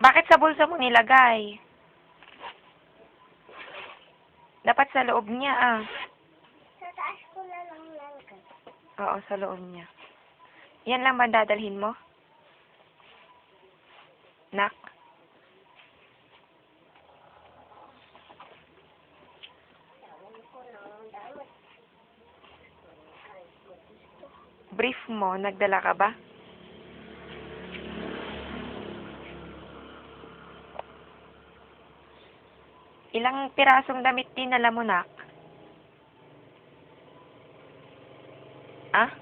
Bakit sa bulsa mo nilagay? Dapat sa loob niya, ah. Sa taas ko na lang nalagay. Oo, sa loob niya. Yan lang ba dadalhin mo? Nak? Brief mo, nagdala ka ba? Ilang pirasong damit dinala mo, Nak? Ah?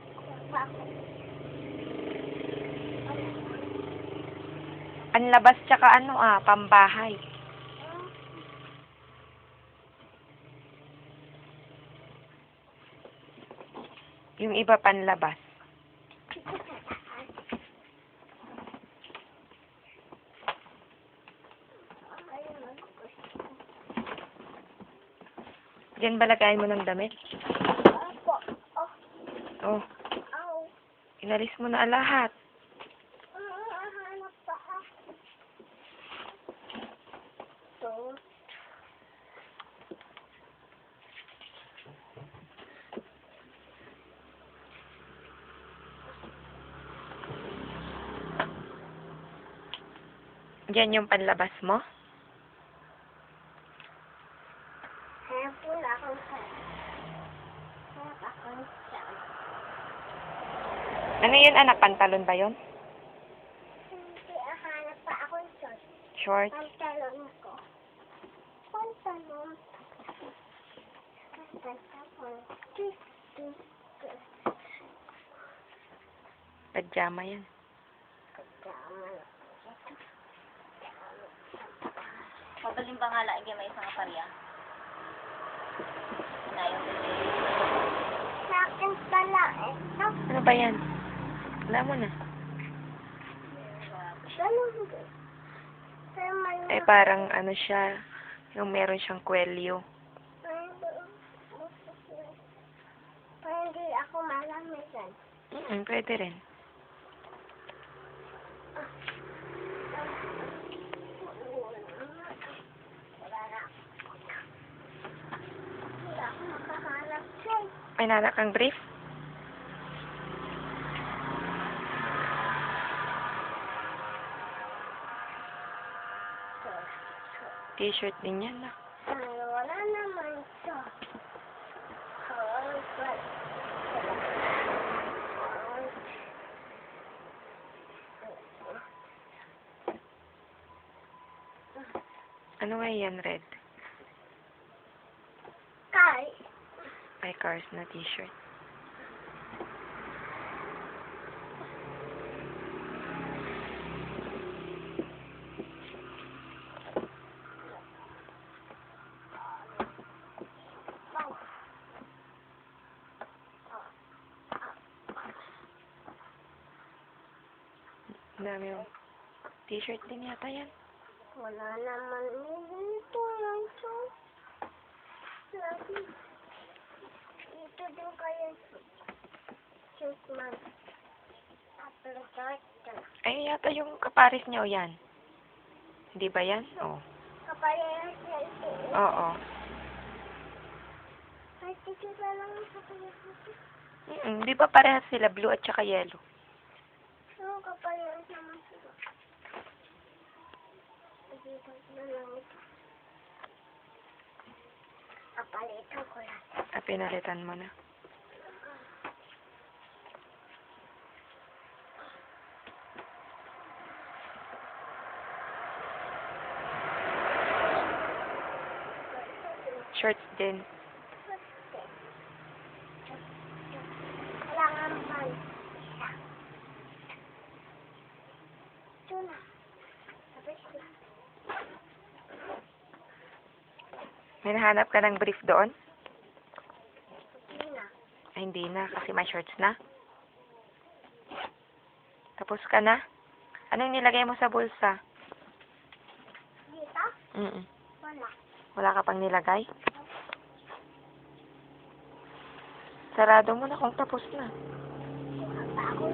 Panlabas tsaka pambahay. Yung iba panlabas. Diyan ba lagayin mo ng damit? Opo. Oh, Ow. inalis mo na lahat. Hanap pa ako. Ito. Diyan yung panlabas mo? Hanap po na akong Hanap akong saan. Ano yun, anak? Pantalon ba yun? Hindi, hanap pa akong short. Short? Pantalon ko. Pantalon. Pantalon. Pajama yan. Pagaling ba nga laing may isang aparya? Inayon din. Sa akin pala ito. Ano ba yan? Wala mo na. Ganun din. Pero may Parang siya, yung meron siyang kwelyo. Parang hindi ako malamisan. Pwede rin. Wala ako makahanap sa'yo. May nanak kang brief? T-shirt din yan, nak. Wala naman ito. Ano nga yan, red? Kay. May cars na t-shirt. Dami yung t-shirt din yata yan. Wala naman dito lang ito. Lagi. Dito din kaya shoot man. Applicat ka. Ay, yata yung kaparis niya o yan. Hindi ba yan? Oo. Kapayas na ito. Oo. Ay, dito na lang ang kapayas ito. Di ba parehas sila, blue at saka yellow? Oo, kapayas naman sila. Dito na lang ito. Kapalitan ko lang. Pinalitan mo na. Shorts din. Kailangan man. Isa. Ito na. Tapos na. May nahanap ka ng brief doon? Hindi na. Ay, hindi na, kasi may shorts na. Tapos ka na? Anong nilagay mo sa bulsa? Dito? Wala. Wala ka pang nilagay? Sarado mo na kung tapos na. Wala pa ako.